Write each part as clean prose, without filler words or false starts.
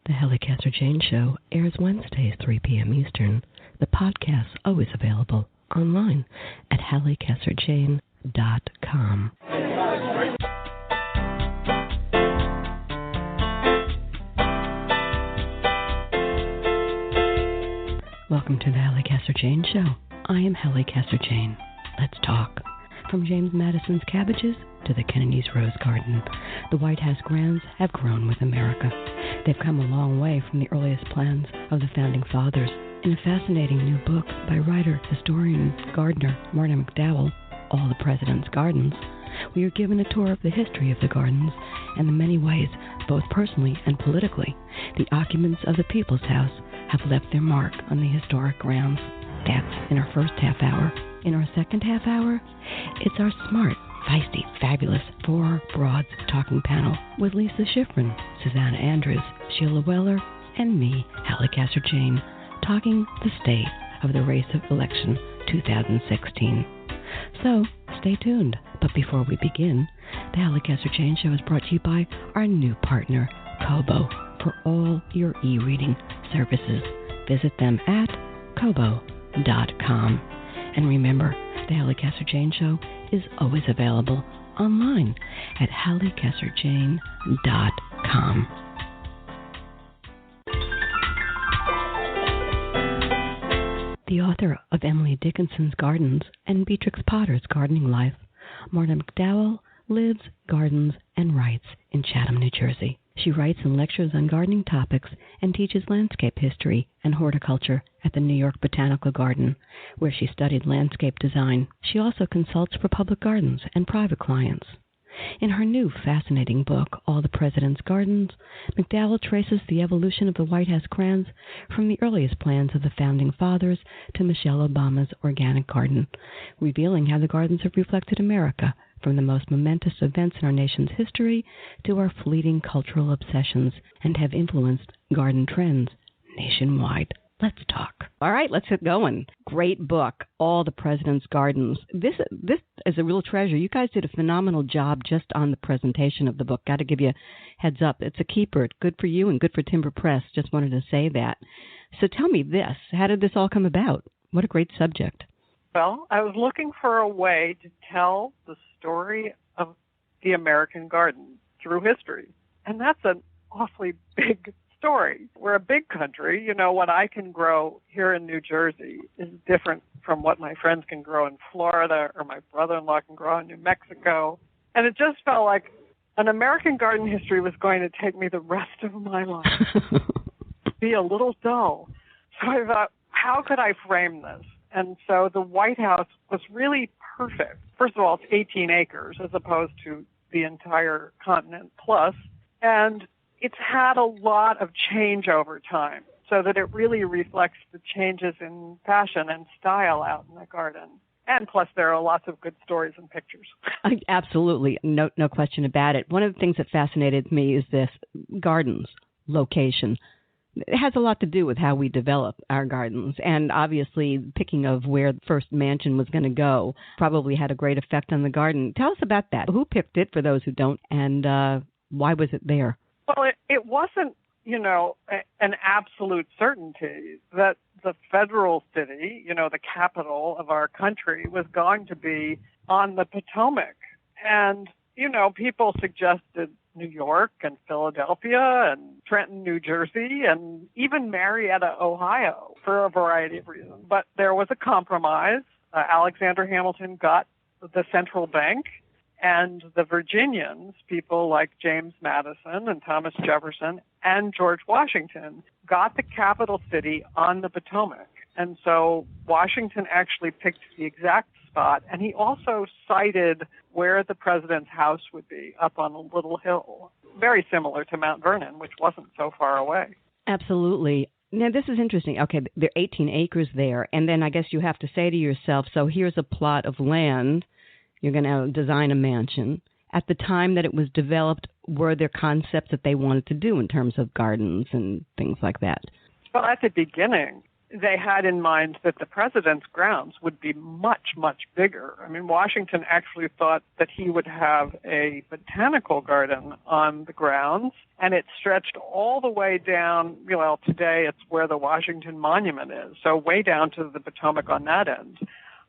The Halli Casser-Jayne Show airs Wednesdays, 3 p.m. Eastern. The podcast's always available online at HalliCasser-Jayne.com. Welcome to the Halli Casser-Jayne Show. I am Halli Casser-Jayne. Let's talk. From James Madison's cabbages to the Kennedy's rose garden, the White House grounds have grown with America. They've come a long way from the earliest plans of the Founding Fathers. In a fascinating new book by writer, historian, gardener Marta McDowell, All the President's Gardens, we are given a tour of the history of the gardens and the many ways, both personally and politically, the occupants of the People's House have left their mark on the historic grounds. That's in our first half hour. In our second half hour, it's our smart, feisty, fabulous Four Broads talking panel with Lisa Schiffren, Suzanna Andrews, Sheila Weller, and me, Halli Casser-Jayne, talking the state of the race of election 2016. So, stay tuned. But before we begin, the Halli Casser-Jayne Show is brought to you by our new partner, Kobo, for all your e-reading services. Visit them at kobo.com. And remember, the Halli Casser-Jayne Show is always available online at HalliCasser-Jayne.com. The author of Emily Dickinson's Gardens and Beatrix Potter's Gardening Life, Marta McDowell lives, gardens, and writes in Chatham, New Jersey. She writes and lectures on gardening topics and teaches landscape history and horticulture at the New York Botanical Garden, where she studied landscape design. She also consults for public gardens and private clients. In her new fascinating book, All the President's Gardens, McDowell traces the evolution of the White House grounds from the earliest plans of the Founding Fathers to Michelle Obama's organic garden, revealing how the gardens have reflected America, from the most momentous events in our nation's history to our fleeting cultural obsessions, and have influenced garden trends nationwide. Let's talk. All right, let's get going. Great book, All the President's Gardens. This is a real treasure. You guys did a phenomenal job just on the presentation of the book. Got to give you a heads up. It's a keeper. Good for you and good for Timber Press. Just wanted to say that. So tell me this. How did this all come about? What a great subject. Well, I was looking for a way to tell the story of the American garden through history. And that's an awfully big story. We're a big country. You know, what I can grow here in New Jersey is different from what my friends can grow in Florida or my brother-in-law can grow in New Mexico. And it just felt like an American garden history was going to take me the rest of my life. Be a little dull. So I thought, how could I frame this? And so the White House was really perfect. First of all, it's 18 acres as opposed to the entire continent plus. And it's had a lot of change over time so that it really reflects the changes in fashion and style out in the garden. And plus, there are lots of good stories and pictures. Absolutely. No question about it. One of the things that fascinated me is this gardens, location. It has a lot to do with how we develop our gardens, and obviously picking of where the first mansion was going to go probably had a great effect on the garden. Tell us about that. Who picked it, for those who don't, and why was it there? Well, it wasn't, an absolute certainty that the federal city, the capital of our country, was going to be on the Potomac. And, people suggested New York and Philadelphia and Trenton, New Jersey, and even Marietta, Ohio, for a variety of reasons. But there was a compromise. Alexander Hamilton got the central bank, and the Virginians, people like James Madison and Thomas Jefferson and George Washington, got the capital city on the Potomac. And so Washington actually picked the exact spot, and he also cited where the president's house would be, up on a little hill, very similar to Mount Vernon, which wasn't so far away. Absolutely. Now, this is interesting. Okay, there are 18 acres there, and then I guess you have to say to yourself, so here's a plot of land, you're going to design a mansion. At the time that it was developed, were there concepts that they wanted to do in terms of gardens and things like that? Well, at the beginning, they had in mind that the president's grounds would be much, much bigger. I mean, Washington actually thought that he would have a botanical garden on the grounds, and it stretched all the way down. Well, today it's where the Washington Monument is, so way down to the Potomac on that end.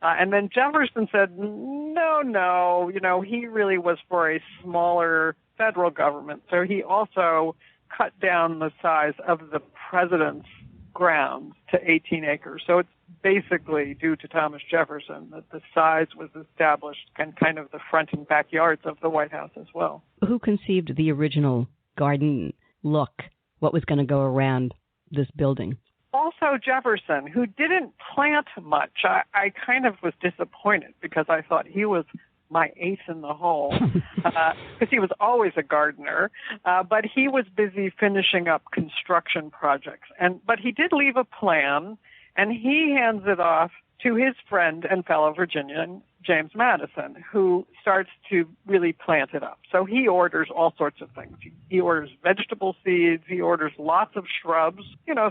And then Jefferson said, no, he really was for a smaller federal government. So he also cut down the size of the president's grounds to 18 acres. So it's basically due to Thomas Jefferson that the size was established and kind of the front and backyards of the White House as well. Who conceived the original garden look? What was going to go around this building? Also Jefferson, who didn't plant much. I kind of was disappointed because I thought he was my ace in the hole, because he was always a gardener, but he was busy finishing up construction projects. But he did leave a plan, and he hands it off to his friend and fellow Virginian, James Madison, who starts to really plant it up. So he orders all sorts of things. He orders vegetable seeds, he orders lots of shrubs,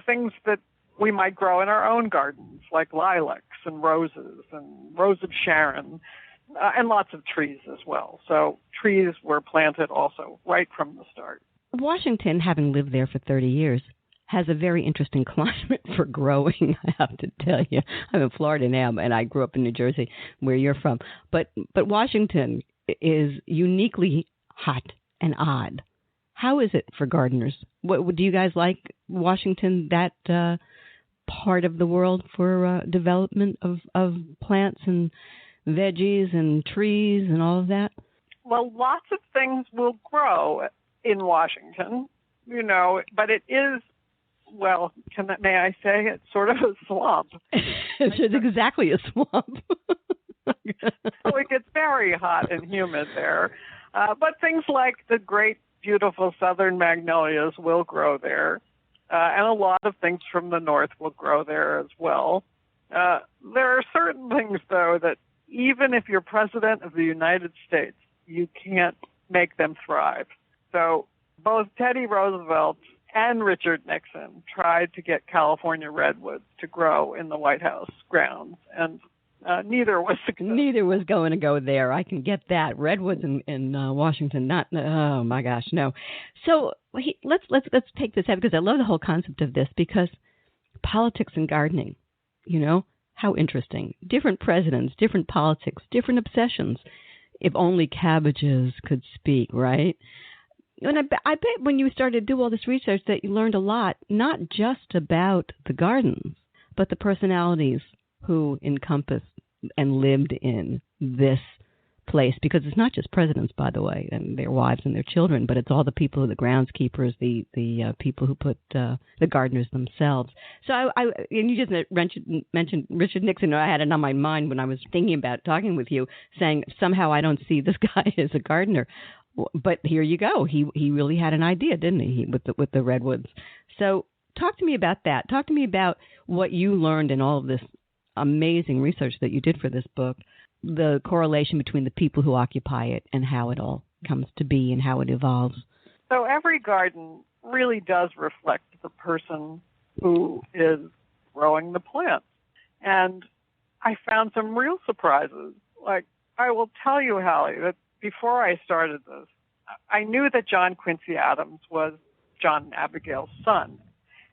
things that we might grow in our own gardens, like lilacs and Rose of Sharon, and lots of trees as well. So trees were planted also right from the start. Washington, having lived there for 30 years, has a very interesting climate for growing, I have to tell you. I'm in Florida now, and I grew up in New Jersey, where you're from. But Washington is uniquely hot and odd. How is it for gardeners? Do you guys like Washington, that part of the world for development of plants and veggies and trees and all of that? Well, lots of things will grow in Washington, but it is, may I say, it's sort of a swamp. It's exactly a swamp. So it gets very hot and humid there. But things like the great, beautiful southern magnolias will grow there. And a lot of things from the north will grow there as well. There are certain things, though, that even if you're president of the United States, you can't make them thrive. So both Teddy Roosevelt and Richard Nixon tried to get California redwoods to grow in the White House grounds, and neither was successful. Neither was going to go there. I can get that. Redwoods in Washington, not. Oh my gosh, no. So let's take this out, because I love the whole concept of this, because politics and gardening, how interesting. Different presidents, different politics, different obsessions. If only cabbages could speak, right? And I bet when you started to do all this research that you learned a lot, not just about the gardens, but the personalities who encompassed and lived in this place. Because it's not just presidents, by the way, and their wives and their children, but it's all the people, the groundskeepers, the people who put the gardeners themselves. So and you just mentioned Richard Nixon. I had it on my mind when I was thinking about talking with you, saying somehow I don't see this guy as a gardener. But here you go. He really had an idea, didn't he, with the redwoods? So talk to me about that. Talk to me about what you learned in all of this amazing research that you did for this book, the correlation between the people who occupy it and how it all comes to be and how it evolves. So every garden really does reflect the person who is growing the plants. And I found some real surprises. Like, I will tell you, Halli, that before I started this, I knew that John Quincy Adams was John and Abigail's son.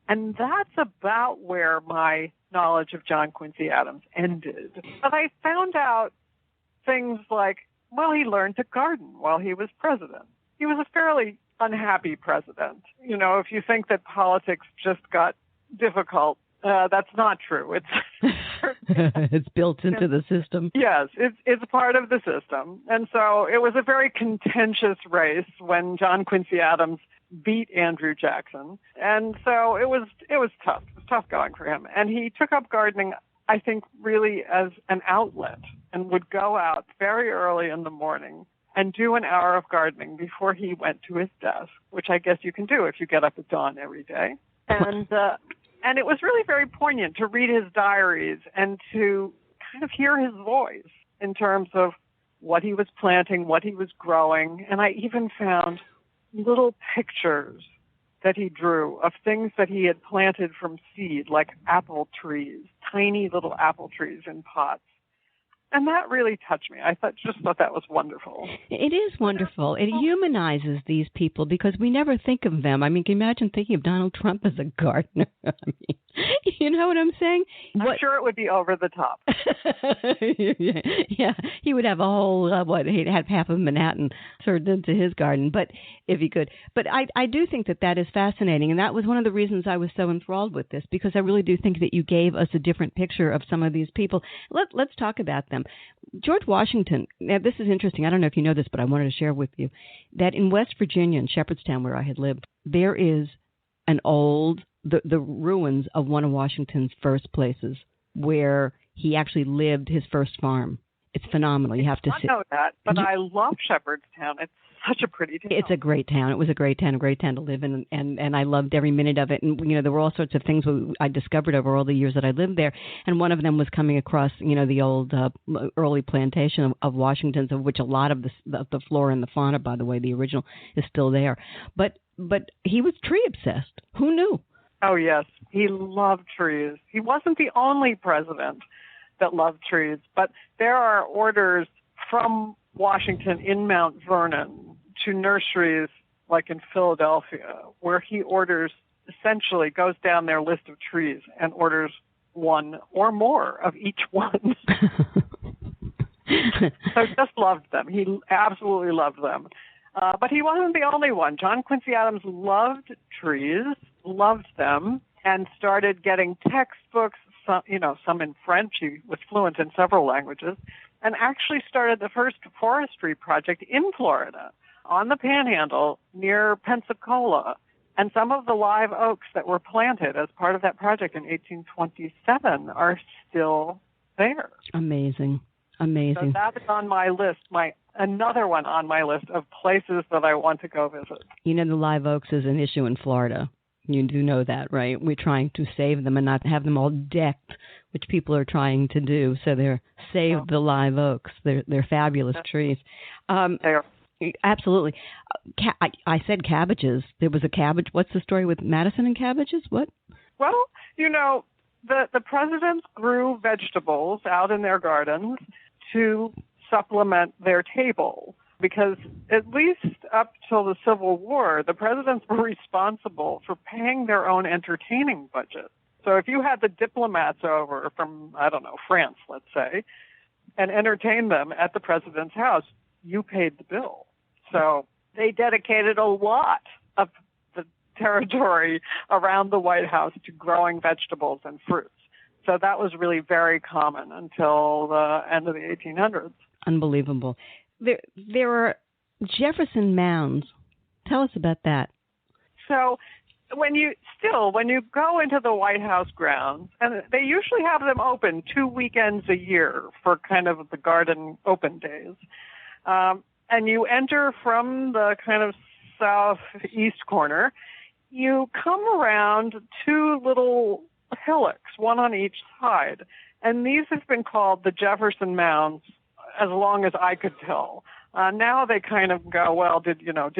And that's about where my knowledge of John Quincy Adams ended. But I found out things like, he learned to garden while he was president. He was a fairly unhappy president. If you think that politics just got difficult, that's not true. It's built into the system. Yes, it's part of the system. And so it was a very contentious race when John Quincy Adams beat Andrew Jackson. And so it was tough. It was tough going for him. And he took up gardening, I think, really as an outlet, and would go out very early in the morning and do an hour of gardening before he went to his desk, which I guess you can do if you get up at dawn every day. And it was really very poignant to read his diaries and to kind of hear his voice in terms of what he was planting, what he was growing. And I even found little pictures that he drew of things that he had planted from seed, like apple trees, tiny little apple trees in pots. And that really touched me. I just thought that was wonderful. It is wonderful. It humanizes these people because we never think of them. I mean, can you imagine thinking of Donald Trump as a gardener? I mean, you know what I'm saying? I'm sure it would be over the top. Yeah, he would have a whole, he'd have half of Manhattan turned into his garden, but if he could. But I do think that is fascinating, and that was one of the reasons I was so enthralled with this, because I really do think that you gave us a different picture of some of these people. Let's talk about them. George Washington, now this is interesting. I don't know if you know this, but I wanted to share with you that in West Virginia, in Shepherdstown, where I had lived, there is an the ruins of one of Washington's first places where he actually lived his first farm. It's phenomenal. You have to see. I know that, but I love Shepherdstown. It's such a pretty town. It's a great town. It was a great town to live in, and I loved every minute of it. And, there were all sorts of things I discovered over all the years that I lived there. And one of them was coming across, the old early plantation of Washington's, of which a lot of the flora and the fauna, by the way, the original, is still there. But he was tree obsessed. Who knew? Oh, yes. He loved trees. He wasn't the only president that loved trees, but there are orders from Washington in Mount Vernon to nurseries like in Philadelphia, where he essentially goes down their list of trees and orders one or more of each one. So just loved them. He absolutely loved them. But he wasn't the only one. John Quincy Adams loved trees, loved them, and started getting textbooks, some in French. He was fluent in several languages, and actually started the first forestry project in Florida on the Panhandle near Pensacola. And some of the live oaks that were planted as part of that project in 1827 are still there. Amazing. So that is on my list, another one on my list of places that I want to go visit. The live oaks is an issue in Florida. You do know that, right? We're trying to save them and not have them all decked, which people are trying to do. So they're save the live oaks. They're fabulous trees. They are. Absolutely. I said cabbages. There was a cabbage. What's the story with Madison and cabbages? What? Well, the presidents grew vegetables out in their gardens to supplement their table, because at least up till the Civil War, the presidents were responsible for paying their own entertaining budget. So if you had the diplomats over from, France, let's say, and entertained them at the president's house, you paid the bill. So they dedicated a lot of the territory around the White House to growing vegetables and fruits. So that was really very common until the end of the 1800s. Unbelievable. There are Jefferson mounds. Tell us about that. So when you go into the White House grounds, and they usually have them open 2 weekends a year for kind of the garden open days, and you enter from the kind of southeast corner, you come around two little hillocks, one on each side, and these have been called the Jefferson mounds as long as I could tell. Now they kind of go, well, did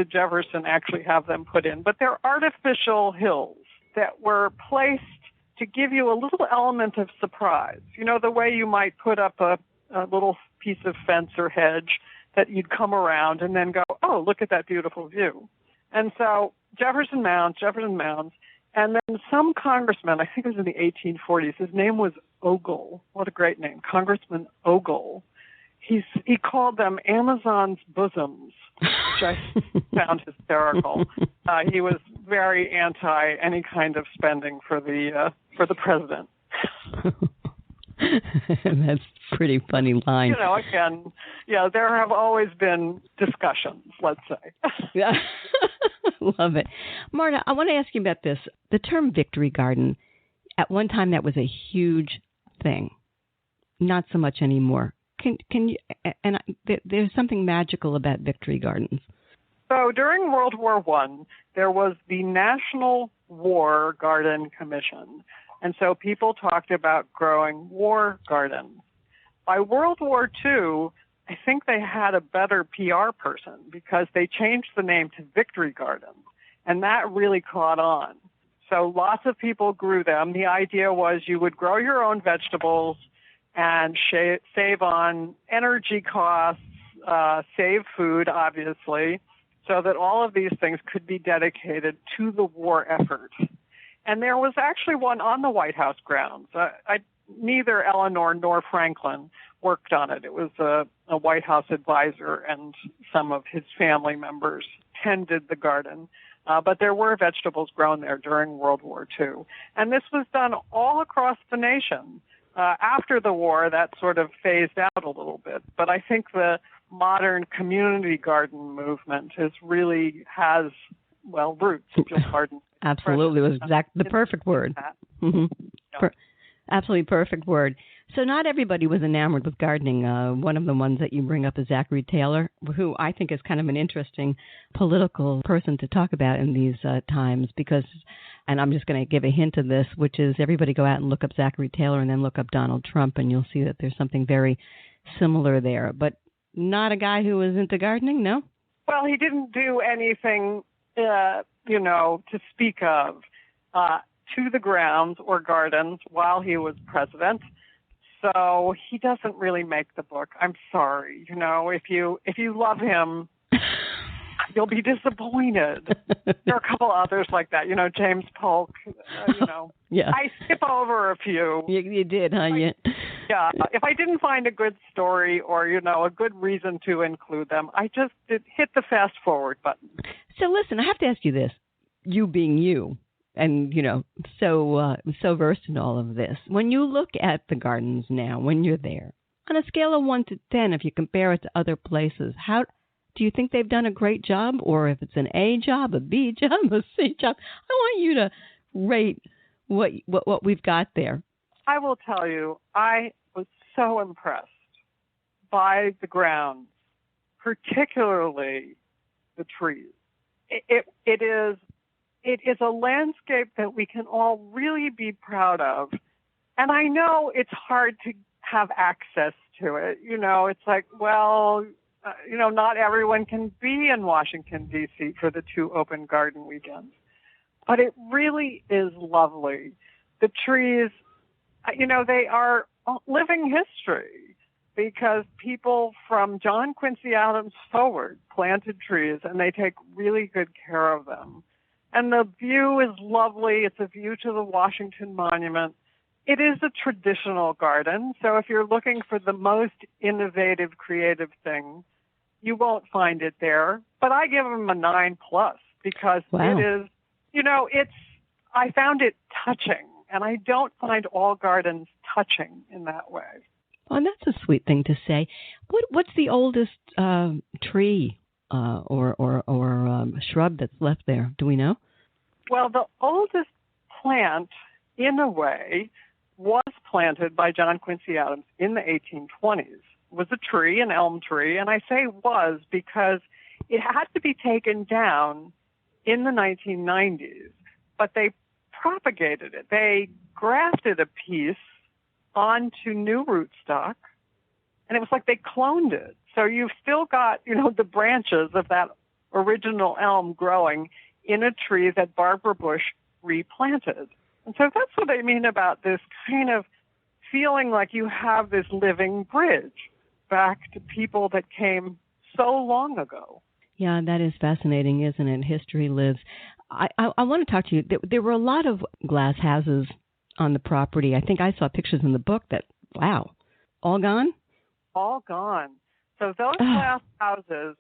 Jefferson actually have them put in? But they're artificial hills that were placed to give you a little element of surprise. The way you might put up a little piece of fence or hedge that you'd come around and then go, oh, look at that beautiful view. And so Jefferson mounds, and then some congressman, I think it was in the 1840s, his name was Ogle. What a great name, Congressman Ogle. He called them Amazon's bosoms, which I found hysterical. He was very anti any kind of spending for the president. That's a pretty funny line. Again, there have always been discussions, let's say. Yeah, love it. Marta, I want to ask you about this. The term victory garden, at one time that was a huge thing. Not so much anymore. Can you? And there's something magical about victory gardens. So during World War I, there was the National War Garden Commission. And so people talked about growing war gardens. By World War II, I think they had a better PR person because they changed the name to Victory Gardens. And that really caught on. So lots of people grew them. The idea was you would grow your own vegetables and save on energy costs, save food, obviously, so that all of these things could be dedicated to the war effort. And there was actually one on the White House grounds. Neither Eleanor nor Franklin worked on it. It was a White House advisor, and some of his family members tended the garden. But there were vegetables grown there during World War II. And this was done all across the nation. After the war, that sort of phased out a little bit. But I think the modern community garden movement has roots, if you'll pardon. Absolutely. It was the perfect word. Mm-hmm. Yeah. Absolutely perfect word. So not everybody was enamored with gardening. One of the ones that you bring up is Zachary Taylor, who I think is kind of an interesting political person to talk about in these times because, and I'm just going to give a hint of this, which is everybody go out and look up Zachary Taylor and then look up Donald Trump, and you'll see that there's something very similar there. But not a guy who was into gardening, no? Well, he didn't do anything, to speak of to the grounds or gardens while he was president. So he doesn't really make the book. I'm sorry. If you love him, you'll be disappointed. There are a couple others like that. James Polk. Yeah. I skip over a few. You did, huh? Yeah. If I didn't find a good story or a good reason to include them, I just hit the fast forward button. So listen, I have to ask you this. You being you. And, so versed in all of this. When you look at the gardens now, when you're there, on a scale of 1 to 10, if you compare it to other places, how do you think they've done a great job? Or if it's an A job, a B job, a C job? I want you to rate what we've got there. I will tell you, I was so impressed by the grounds, particularly the trees. It is a landscape that we can all really be proud of. And I know it's hard to have access to it. It's like, not everyone can be in Washington, D.C. for the 2 open garden weekends. But it really is lovely. The trees, they are living history because people from John Quincy Adams forward planted trees, and they take really good care of them. And the view is lovely. It's a view to the Washington Monument. It is a traditional garden, so if you're looking for the most innovative, creative thing, you won't find it there. But I give them a 9+ because It is, I found it touching, and I don't find all gardens touching in that way. Well, that's a sweet thing to say. What's the oldest tree or shrub that's left there? Do we know? Well, the oldest plant, in a way, was planted by John Quincy Adams in the 1820s. It was a tree, an elm tree, and I say was because it had to be taken down in the 1990s, but they propagated it. They grafted a piece onto new rootstock, and it was like they cloned it. So you've still got, the branches of that original elm growing in a tree that Barbara Bush replanted. And so that's what I mean about this kind of feeling like you have this living bridge back to people that came so long ago. Yeah, that is fascinating, isn't it? History lives. I want to talk to you. There were a lot of glass houses on the property. I think I saw pictures in the book that, wow, all gone? All gone. So those glass houses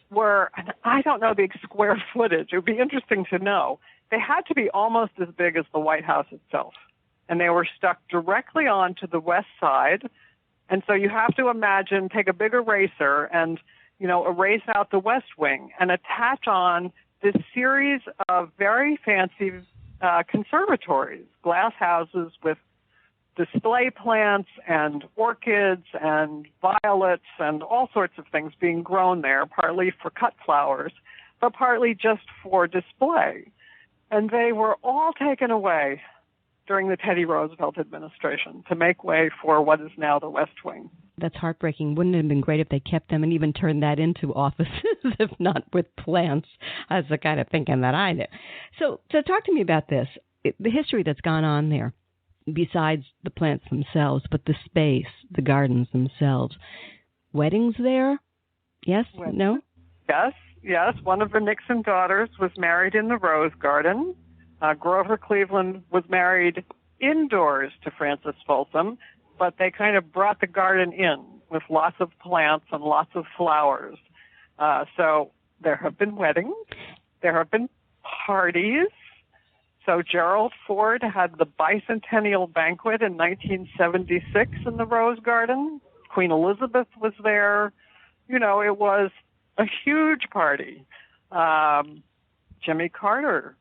were, and I don't know the square footage. It would be interesting to know. They had to be almost as big as the White House itself. And they were stuck directly onto the west side. And so you have to imagine, take a big eraser and, erase out the west wing and attach on this series of very fancy conservatories, glass houses with display plants and orchids and violets and all sorts of things being grown there, partly for cut flowers, but partly just for display. And they were all taken away during the Teddy Roosevelt administration to make way for what is now the West Wing. That's heartbreaking. Wouldn't it have been great if they kept them and even turned that into offices, if not with plants? That's the kind of thinking that I did. So talk to me about this, the history that's gone on there, besides the plants themselves, but the space, the gardens themselves. Weddings there? Yes? No? Yes. One of the Nixon daughters was married in the Rose Garden. Grover Cleveland was married indoors to Frances Folsom, but they kind of brought the garden in with lots of plants and lots of flowers. So there have been weddings. There have been parties. So Gerald Ford had the bicentennial banquet in 1976 in the Rose Garden. Queen Elizabeth was there. You know, it was a huge party. Jimmy Carter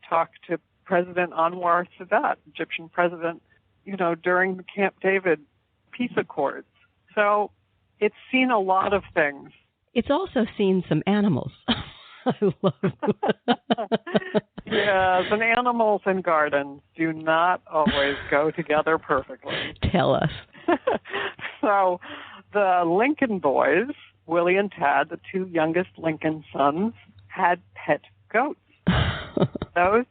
talked to President Anwar Sadat, Egyptian president, during the Camp David peace accords. So it's seen a lot of things. It's also seen some animals. I love Yes, and animals and gardens do not always go together perfectly. Tell us. So the Lincoln boys, Willie and Tad, the two youngest Lincoln sons, had pet goats. Those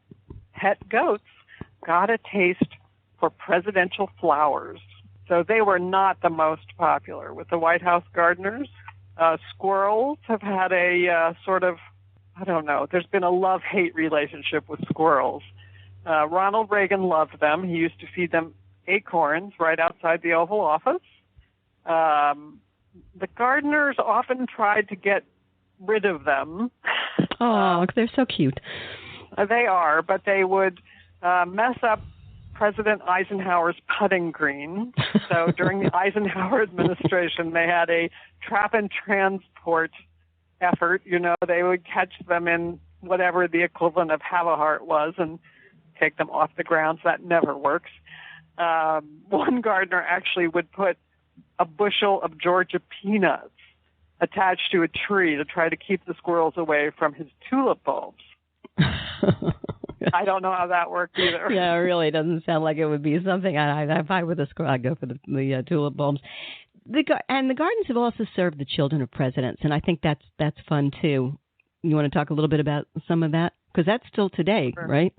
pet goats got a taste for presidential flowers. So they were not the most popular with the White House gardeners. Squirrels have had a there's been a love-hate relationship with squirrels. Ronald Reagan loved them. He used to feed them acorns right outside the Oval Office. The gardeners often tried to get rid of them. Oh, they're so cute. They are, but they would mess up President Eisenhower's putting green. So during the Eisenhower administration, they had a trap and transport effort. They would catch them in whatever the equivalent of have a heart was and take them off the ground. So that never works. One gardener actually would put a bushel of Georgia peanuts attached to a tree to try to keep the squirrels away from his tulip bulbs. I don't know how that worked either. Yeah, it really doesn't sound like it would be something. If I were the squirrel, I'd go for the tulip bulbs. And the gardens have also served the children of presidents, and I think that's fun too. You want to talk a little bit about some of that? Because that's still today, sure. Right?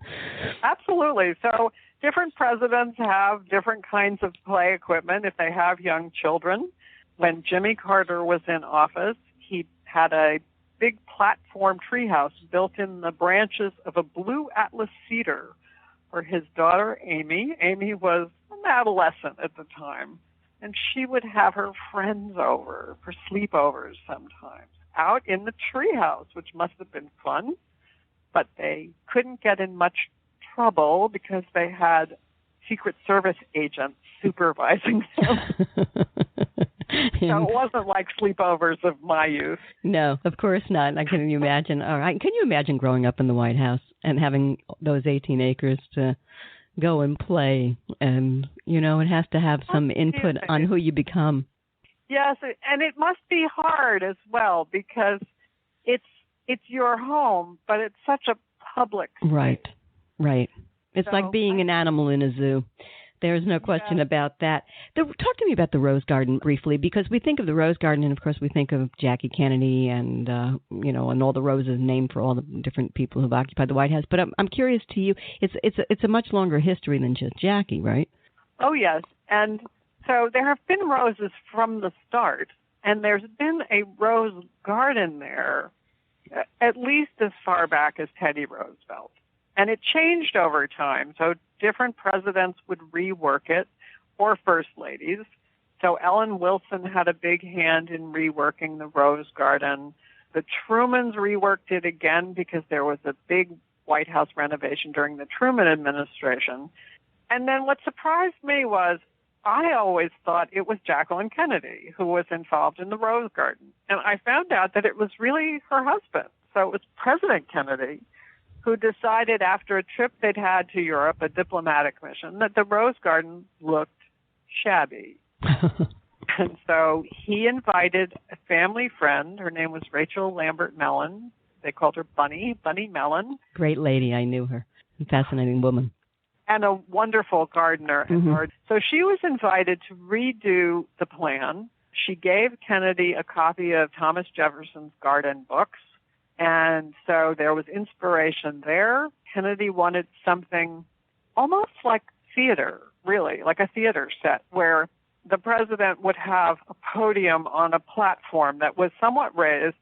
Absolutely. So different presidents have different kinds of play equipment if they have young children. When Jimmy Carter was in office, he had a big platform treehouse built in the branches of a blue atlas cedar for his daughter, Amy. Amy was an adolescent at the time, and she would have her friends over for sleepovers sometimes out in the treehouse, which must have been fun, but they couldn't get in much trouble because they had Secret Service agents supervising them. So it wasn't like sleepovers of my youth. No, of course not. I can imagine. All right. Can you imagine growing up in the White House and having those 18 acres to go and play? And, it has to have some input on who you become. Yes, and it must be hard as well because it's your home, but it's such a public space. Right. It's like being an animal in a zoo. There's no question about that. Talk to me about the Rose Garden briefly, because we think of the Rose Garden, and of course we think of Jackie Kennedy and and all the roses named for all the different people who've occupied the White House. But I'm curious to you, it's a much longer history than just Jackie, right? Oh yes, and so there have been roses from the start, and there's been a rose garden there at least as far back as Teddy Roosevelt. And it changed over time. So different presidents would rework it, or first ladies. So Ellen Wilson had a big hand in reworking the Rose Garden. The Trumans reworked it again because there was a big White House renovation during the Truman administration. And then what surprised me was I always thought it was Jacqueline Kennedy who was involved in the Rose Garden. And I found out that it was really her husband. So it was President Kennedy who decided after a trip they'd had to Europe, a diplomatic mission, that the Rose Garden looked shabby. And so he invited a family friend. Her name was Rachel Lambert Mellon. They called her Bunny Mellon. Great lady. I knew her. Fascinating woman. and a wonderful gardener. So she was invited to redo the plan. She gave Kennedy a copy of Thomas Jefferson's garden books, and so there was inspiration there. Kennedy wanted something almost like theater, really, like a theater set, where the president would have a podium on a platform that was somewhat raised,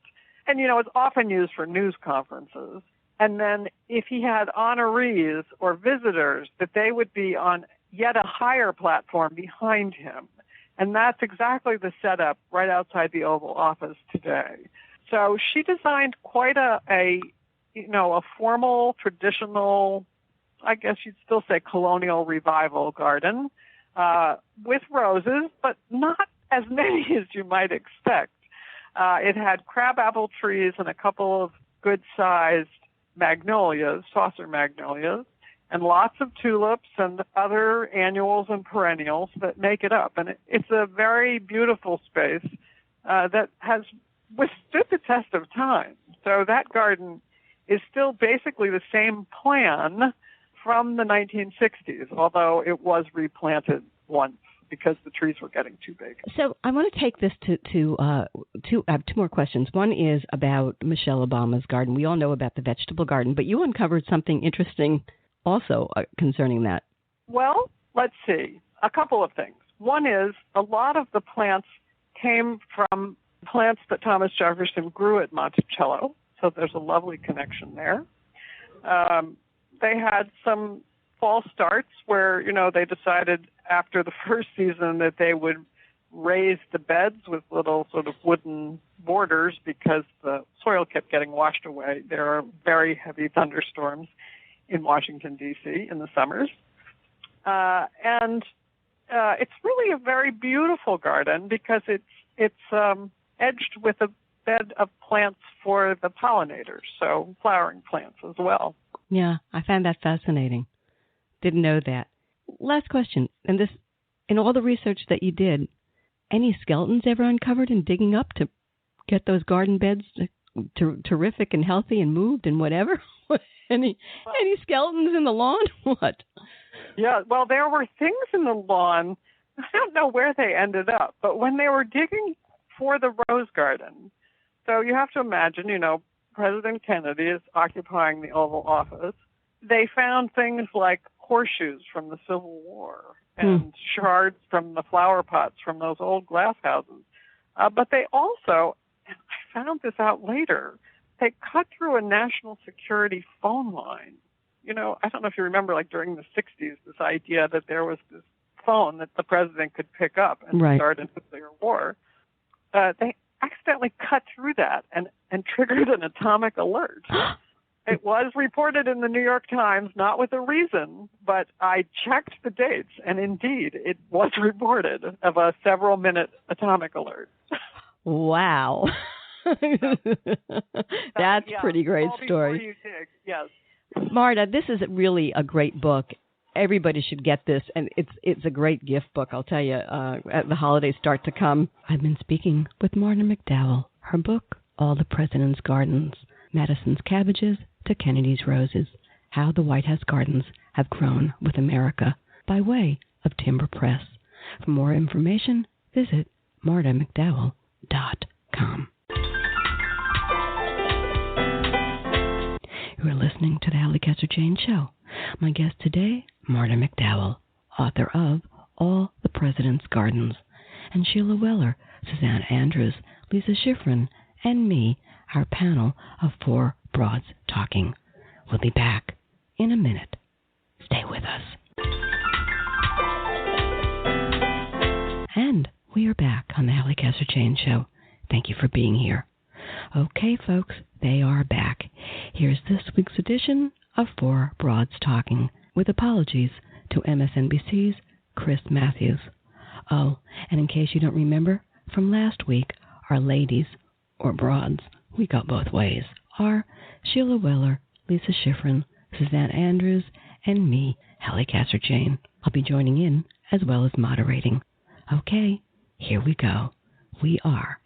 and, it's often used for news conferences. And then if he had honorees or visitors, that they would be on yet a higher platform behind him. And that's exactly the setup right outside the Oval Office today. So she designed quite a formal, traditional, I guess you'd still say colonial revival garden with roses, but not as many as you might expect. It had crabapple trees and a couple of good-sized magnolias, saucer magnolias, and lots of tulips and other annuals and perennials that make it up. And it's a very beautiful space that has withstood the test of time. So that garden is still basically the same plan from the 1960s, although it was replanted once because the trees were getting too big. So I want to take this to two more questions. One is about Michelle Obama's garden. We all know about the vegetable garden, but you uncovered something interesting also concerning that. Well, let's see. A couple of things. One is a lot of the plants came from plants that Thomas Jefferson grew at Monticello, so there's a lovely connection there. They had some false starts where, they decided after the first season that they would raise the beds with little sort of wooden borders because the soil kept getting washed away. There are very heavy thunderstorms in Washington, D.C. in the summers. And it's really a very beautiful garden because it's edged with a bed of plants for the pollinators, so flowering plants as well. Yeah, I found that fascinating. Didn't know that. Last question, and this, in all the research that you did, any skeletons ever uncovered in digging up to get those garden beds terrific and healthy and moved and whatever? Any skeletons in the lawn? What? Yeah, well, there were things in the lawn. I don't know where they ended up, but when they were digging for the Rose Garden, so you have to imagine, President Kennedy is occupying the Oval Office. They found things like horseshoes from the Civil War and shards from the flower pots from those old glass houses. But they also, and I found this out later, they cut through a national security phone line. I don't know if you remember, like during the 60s, this idea that there was this phone that the president could pick up and start a nuclear war. They accidentally cut through that and triggered an atomic alert. It was reported in the New York Times, not with a reason, but I checked the dates, and indeed, it was reported of a several-minute atomic alert. Wow. That's pretty great story. Before you dig, yes. Marta, this is really a great book. Everybody should get this, and it's a great gift book, I'll tell you, as the holidays start to come. I've been speaking with Marta McDowell. Her book, All the President's Gardens, Madison's Cabbages to Kennedy's Roses, How the White House Gardens Have Grown with America, by way of Timber Press. For more information, visit martamcdowell.com. You are listening to the Halli Casser-Jayne Show. My guest today, Marta McDowell, author of All the President's Gardens, and Sheila Weller, Suzanna Andrews, Lisa Schiffren, and me, our panel of four broads talking. We'll be back in a minute. Stay with us. And we are back on the Halli Casser-Jayne Show. Thank you for being here. Okay, folks, they are back. Here's this week's edition of Four Broads Talking, with apologies to MSNBC's Chris Matthews. Oh, and in case you don't remember, from last week, our ladies, or broads, we go both ways, are Sheila Weller, Lisa Schiffren, Suzanna Andrews, and me, Halli Casser-Jayne. I'll be joining in as well as moderating. Okay, here we go. We are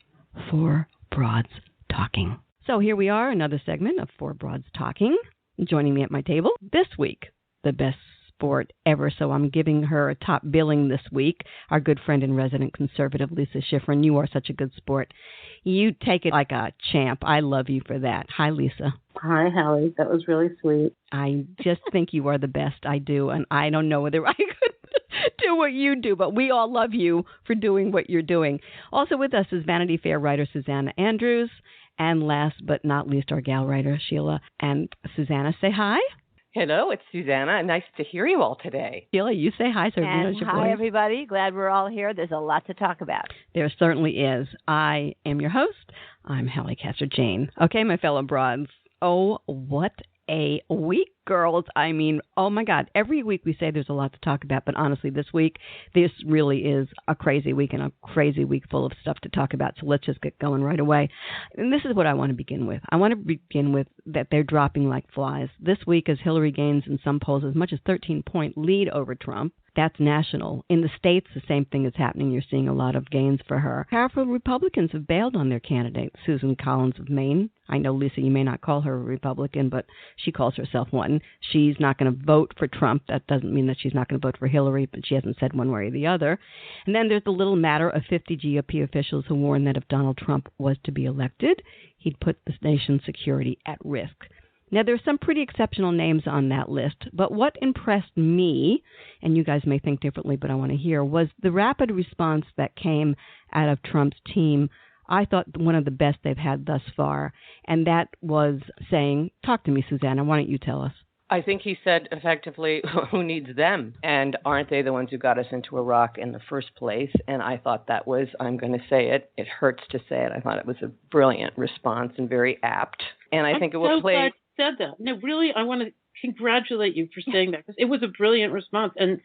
Four Broads Talking. So here we are, another segment of Four Broads Talking. Joining me at my table this week, the best sport ever, so I'm giving her a top billing this week. Our good friend and resident conservative, Lisa Schiffren, you are such a good sport. You take it like a champ. I love you for that. Hi, Lisa. Hi, Halli. That was really sweet. I just think you are the best. I do, and I don't know whether I could do what you do, but we all love you for doing what you're doing. Also with us is Vanity Fair writer Suzanna Andrews, and last but not least, our gal writer Sheila. And Suzanna, say hi. Hello, it's Suzanna. Nice to hear you all today. Sheila, you say hi. So and your hi, voice. everybody. Glad we're all here. There's a lot to talk about. There certainly is. I am your host. I'm Halli Casser-Jayne. Okay, my fellow broads. Oh, what a week, girls. I mean, oh my God. Every week we say there's a lot to talk about, but honestly, this week, this really is a crazy week and a crazy week full of stuff to talk about. So let's just get going right away. And this is what I want to begin with. I want to begin with that they're dropping like flies. This week, as Hillary gains in some polls as much as 13-point lead over Trump, that's national. In the states, the same thing is happening. You're seeing a lot of gains for her. Powerful Republicans have bailed on their candidate, Susan Collins of Maine. I know, Lisa, you may not call her a Republican, but she calls herself one. She's not going to vote for Trump. That doesn't mean that she's not going to vote for Hillary, but she hasn't said one way or the other. And then there's the little matter of 50 GOP officials who warned that if Donald Trump was to be elected, he'd put the nation's security at risk. Now, there's some pretty exceptional names on that list, but what impressed me, and you guys may think differently, but I want to hear, was the rapid response that came out of Trump's team. I thought one of the best they've had thus far, and that was saying, talk to me, Susanna, why don't you tell us? I think he said effectively, who needs them? And aren't they the ones who got us into Iraq in the first place? And I thought that was, I'm going to say it, it hurts to say it, I thought it was a brilliant response and very apt. And I think it will play... Said that. No, really, I want to congratulate you for saying that, because it was a brilliant response, and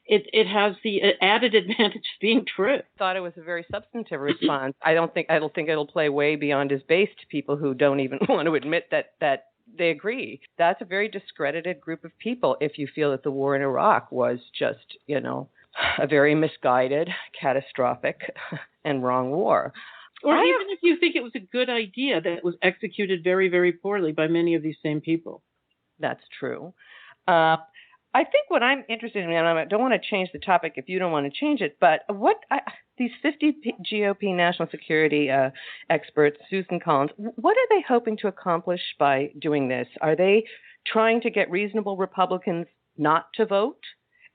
it has the added advantage of being true. I thought it was a very substantive response. I don't think it'll play way beyond his base to people who don't even want to admit that they agree. That's a very discredited group of people if you feel that the war in Iraq was just, a very misguided, catastrophic, and wrong war. Or even if you think it was a good idea that it was executed very, very poorly by many of these same people. That's true. I think what I'm interested in, and I don't want to change the topic if you don't want to change it, but these 50 GOP national security experts, Susan Collins, what are they hoping to accomplish by doing this? Are they trying to get reasonable Republicans not to vote?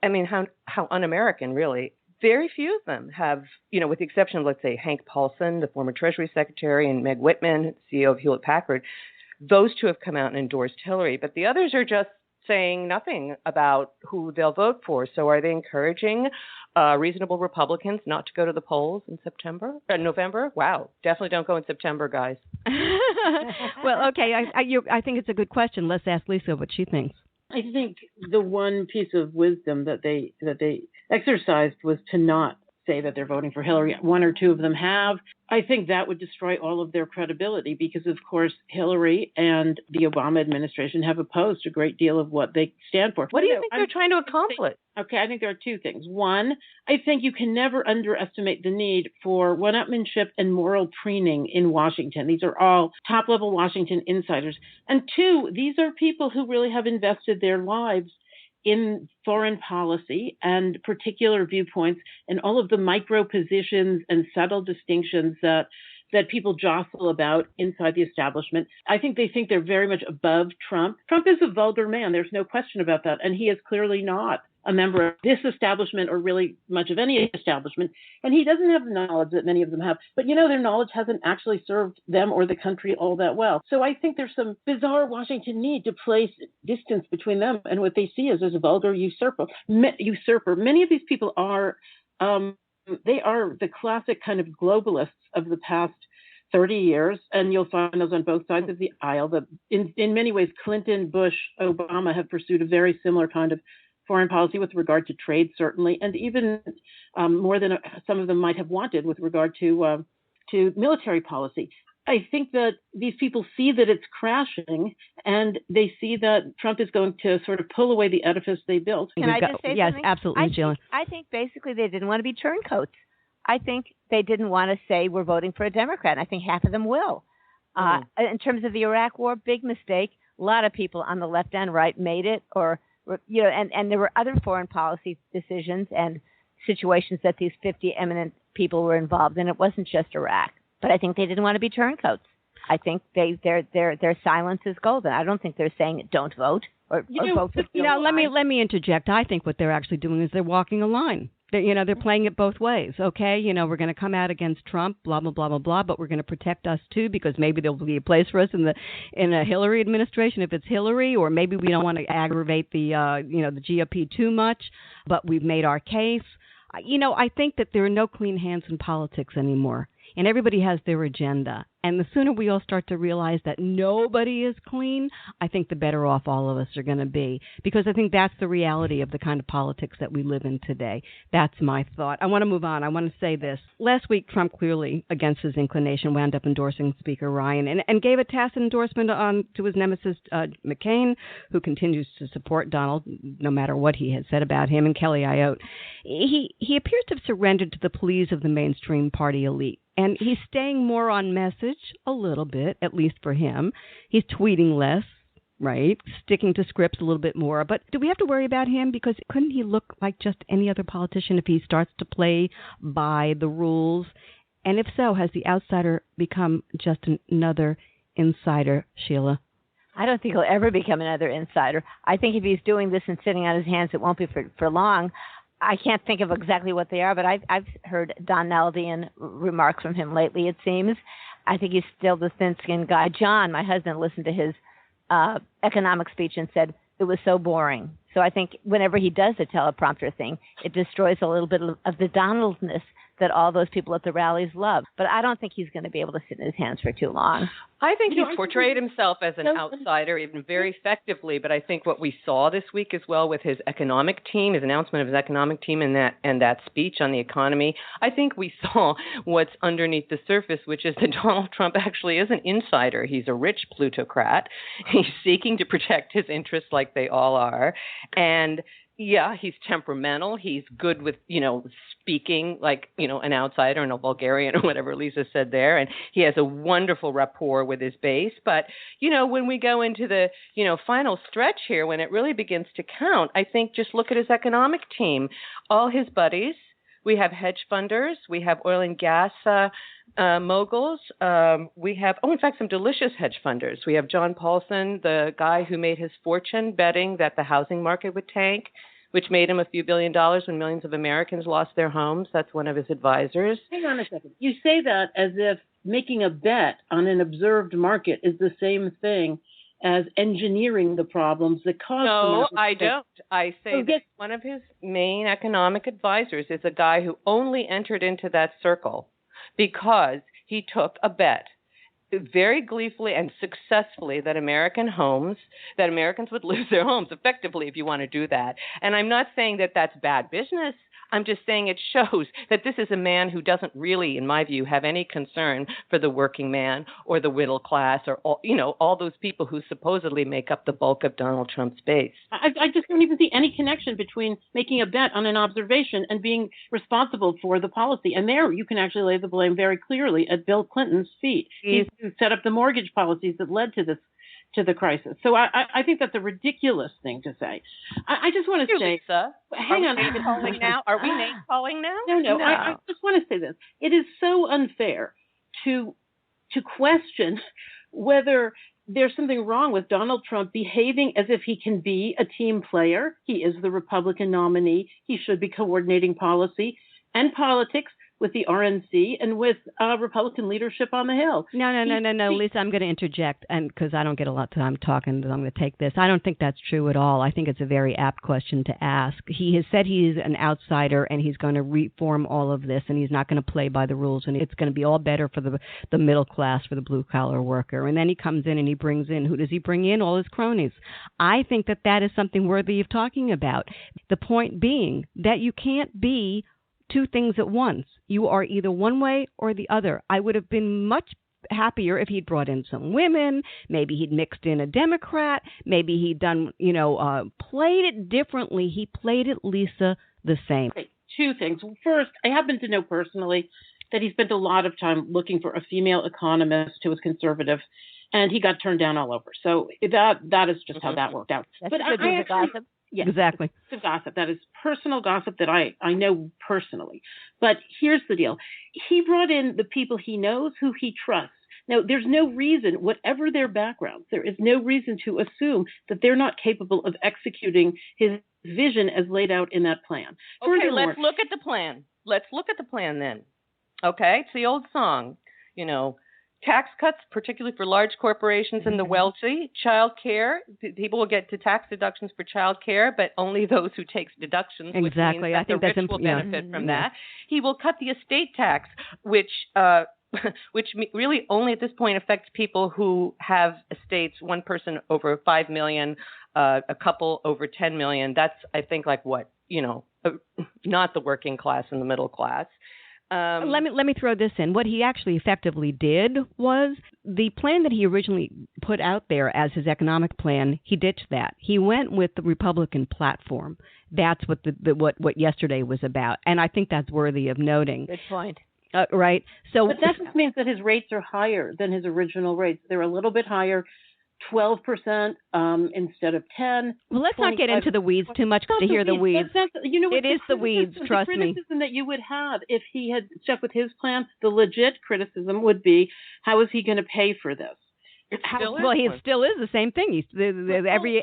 I mean, how un-American, really. Very few of them have, with the exception of, let's say, Hank Paulson, the former Treasury Secretary, and Meg Whitman, CEO of Hewlett-Packard, those two have come out and endorsed Hillary. But the others are just saying nothing about who they'll vote for. So are they encouraging reasonable Republicans not to go to the polls in November? Wow, definitely don't go in September, guys. Well, okay, I think it's a good question. Let's ask Lisa what she thinks. I think the one piece of wisdom that they exercised was to not say that they're voting for Hillary. One or two of them have. I think that would destroy all of their credibility because, of course, Hillary and the Obama administration have opposed a great deal of what they stand for. What do you think they're trying to accomplish? I think there are two things. One, I think you can never underestimate the need for one-upmanship and moral preening in Washington. These are all top-level Washington insiders. And two, these are people who really have invested their lives in foreign policy and particular viewpoints and all of the micro positions and subtle distinctions that people jostle about inside the establishment. I think they think they're very much above Trump. Trump is a vulgar man. There's no question about that. And he is clearly not a member of this establishment or really much of any establishment. And he doesn't have the knowledge that many of them have. But, their knowledge hasn't actually served them or the country all that well. So I think there's some bizarre Washington need to place distance between them and what they see as a vulgar usurper. Many of these people are, they are the classic kind of globalists of the past 30 years, and you'll find those on both sides of the aisle. In many ways, Clinton, Bush, Obama have pursued a very similar kind of foreign policy with regard to trade, certainly, and even more than some of them might have wanted with regard to military policy. I think that these people see that it's crashing, and they see that Trump is going to sort of pull away the edifice they built. Can I just say something? Yes, absolutely, Sheila. I think basically they didn't want to be turncoats. I think they didn't want to say we're voting for a Democrat. I think half of them will. In terms of the Iraq War, big mistake. A lot of people on the left and right made it or And there were other foreign policy decisions and situations that these 50 eminent people were involved in. It wasn't just Iraq. But I think they didn't want to be turncoats. I think their silence is golden. I don't think they're saying don't vote or vote for let me interject. I think what they're actually doing is they're walking a line. They're playing it both ways. Okay, we're going to come out against Trump, blah blah blah blah blah, but we're going to protect us too because maybe there will be a place for us in a Hillary administration if it's Hillary, or maybe we don't want to aggravate the the GOP too much, but we've made our case. I think that there are no clean hands in politics anymore, and everybody has their agenda. And the sooner we all start to realize that nobody is clean, I think the better off all of us are going to be. Because I think that's the reality of the kind of politics that we live in today. That's my thought. I want to move on. I want to say this. Last week, Trump clearly, against his inclination, wound up endorsing Speaker Ryan and gave a tacit endorsement to his nemesis, McCain, who continues to support Donald, no matter what he has said about him, and Kelly Ayotte. He appears to have surrendered to the pleas of the mainstream party elite. And he's staying more on message a little bit, at least for him. He's tweeting less, right? Sticking to scripts a little bit more. But do we have to worry about him? Because couldn't he look like just any other politician if he starts to play by the rules? And if so, has the outsider become just another insider, Sheila? I don't think he'll ever become another insider. I think if he's doing this and sitting on his hands, it won't be for long. I can't think of exactly what they are, but I've heard Donaldian remarks from him lately, it seems. I think he's still the thin-skinned guy. John, my husband, listened to his economic speech and said it was so boring. So I think whenever he does the teleprompter thing, it destroys a little bit of the Donaldness that all those people at the rallies love. But I don't think he's going to be able to sit in his hands for too long. I think he's portrayed himself as an outsider even very effectively, but I think what we saw this week as well with his economic team, his announcement of his economic team and that speech on the economy, I think we saw what's underneath the surface, which is that Donald Trump actually is an insider. He's a rich plutocrat. He's seeking to protect his interests like they all are. And yeah, he's temperamental. He's good with, speaking like, an outsider and a Bulgarian or whatever Lisa said there. And he has a wonderful rapport with his base. But, when we go into the, final stretch here, when it really begins to count, I think just look at his economic team. All his buddies. We have hedge funders. We have oil and gas moguls. We have, in fact, some delicious hedge funders. We have John Paulson, the guy who made his fortune betting that the housing market would tank, which made him a few $1 billion when millions of Americans lost their homes. That's one of his advisors. Hang on a second. You say that as if making a bet on an observed market is the same thing as engineering the problems that cause the market. No, I don't. I say that one of his main economic advisors is a guy who only entered into that circle because he took a bet very gleefully and successfully that Americans would lose their homes effectively if you want to do that. And I'm not saying that that's bad business. I'm just saying it shows that this is a man who doesn't really, in my view, have any concern for the working man or the middle class or all those people who supposedly make up the bulk of Donald Trump's base. I just don't even see any connection between making a bet on an observation and being responsible for the policy. And there you can actually lay the blame very clearly at Bill Clinton's feet. He set up the mortgage policies that led to the crisis. So I think that's a ridiculous thing to say. I just want to say, Lisa, hang on. Are we name calling now? No. I just want to say this. It is so unfair to question whether there's something wrong with Donald Trump behaving as if he can be a team player. He is the Republican nominee. He should be coordinating policy and politics with the RNC and with Republican leadership on the Hill. No, Lisa, I'm going to interject, and because I don't get a lot of time talking, I'm going to take this. I don't think that's true at all. I think it's a very apt question to ask. He has said he's an outsider, and he's going to reform all of this, and he's not going to play by the rules, and it's going to be all better for the middle class, for the blue-collar worker. And then he comes in and he brings in, who does he bring in? All his cronies. I think that is something worthy of talking about. The point being that you can't be two things at once. You are either one way or the other. I would have been much happier if he'd brought in some women. Maybe he'd mixed in a Democrat. Maybe he'd done, played it differently. He played it, Lisa, the same. Okay, two things. First, I happen to know personally that he spent a lot of time looking for a female economist who was conservative, and he got turned down all over. So that is just how that worked out. That's but I actually, Yes, exactly. It's gossip. That is personal gossip that I know personally. But here's the deal. He brought in the people he knows, who he trusts. Now, there's no reason, whatever their backgrounds, there is no reason to assume that they're not capable of executing his vision as laid out in that plan. Okay, let's look at the plan. Let's look at the plan then. Okay, it's the old song, tax cuts, particularly for large corporations and the wealthy, child care. People will get to tax deductions for child care, but only those who take deductions. Exactly. Which means that I think the that's rich will benefit from that. He will cut the estate tax, which really only at this point affects people who have estates, one person over 5 million, a couple over 10 million. That's, I think, like what, not the working class and the middle class. Let me throw this in. What he actually effectively did was the plan that he originally put out there as his economic plan. He ditched that. He went with the Republican platform. That's what what yesterday was about, and I think that's worthy of noting. Good point. Right. So, but that just means that his rates are higher than his original rates. They're a little bit higher. 12% instead of 10. Well, let's not get into the weeds too much to hear the weeds. It is the weeds, trust me. The criticism that you would have if he had stuck with his plan, the legit criticism would be, how is he going to pay for this? It still is the same thing.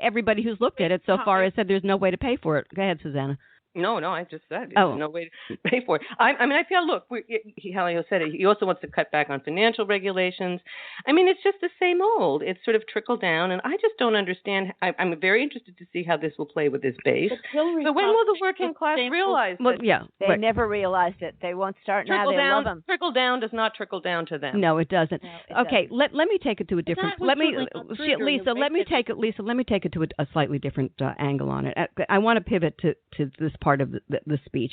Everybody who's looked at it so far has said there's no way to pay for it. Go ahead, Suzanna. No, I just said there's no way to pay for it. I feel, look, Halli said it. He also wants to cut back on financial regulations. I mean, it's just the same old. It's sort of trickled down, and I just don't understand. I'm very interested to see how this will play with his base. But when will the working class realize it? They never realized it. They won't start now. They love them. Trickle down does not trickle down to them. No, it doesn't. Okay, let me take it to a different. Let me take it to a slightly different angle on it. I want to pivot to this part of the speech.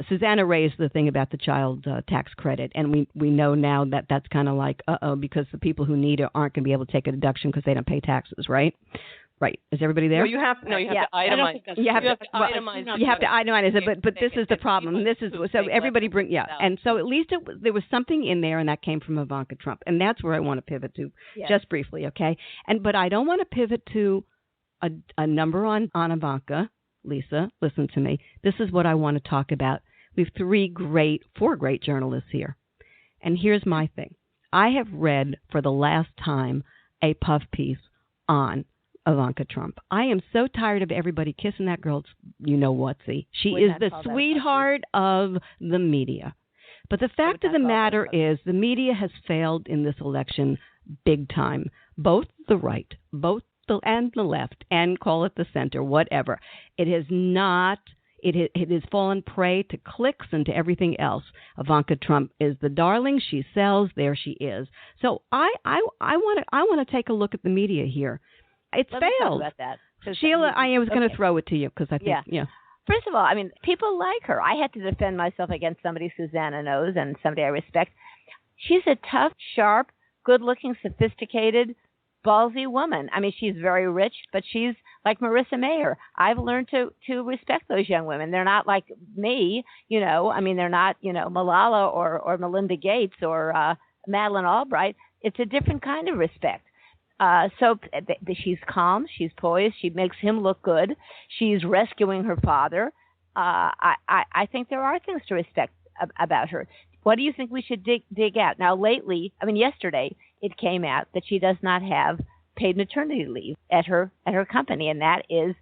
Suzanna raised the thing about the child tax credit, and we know now that that's kind of like, because the people who need it aren't going to be able to take a deduction because they don't pay taxes, right? Right. Is everybody there? No, you have to itemize. You have to itemize it, but this is the problem. This is so everybody and so at least there was something in there, and that came from Ivanka Trump, and that's where I want to pivot to just briefly, okay? But I don't want to pivot to a number on Ivanka. Lisa, listen to me. This is what I want to talk about. We have four great journalists here. And here's my thing. I have read for the last time a puff piece on Ivanka Trump. I am so tired of everybody kissing that girl's you-know-whatsy. She is the sweetheart of the media. But the fact of the matter is the media has failed in this election big time. Both the right, and the left, and call it the center, whatever. It has not. It has fallen prey to clicks and to everything else. Ivanka Trump is the darling. She sells. There she is. So I want to take a look at the media here. It's failed. Talk about that. Sheila, I was going to throw it to you because I think First of all, I mean, people like her. I had to defend myself against somebody Suzanna knows and somebody I respect. She's a tough, sharp, good-looking, sophisticated, ballsy woman. I mean, she's very rich, but she's like Marissa Mayer. I've learned to respect those young women. They're not like me, I mean, they're not, Malala or Melinda Gates or Madeleine Albright. It's a different kind of respect. So she's calm, she's poised, she makes him look good. She's rescuing her father. I think there are things to respect about her. What do you think we should dig out? Now, lately, I mean, yesterday, it came out that she does not have paid maternity leave at her company, and that is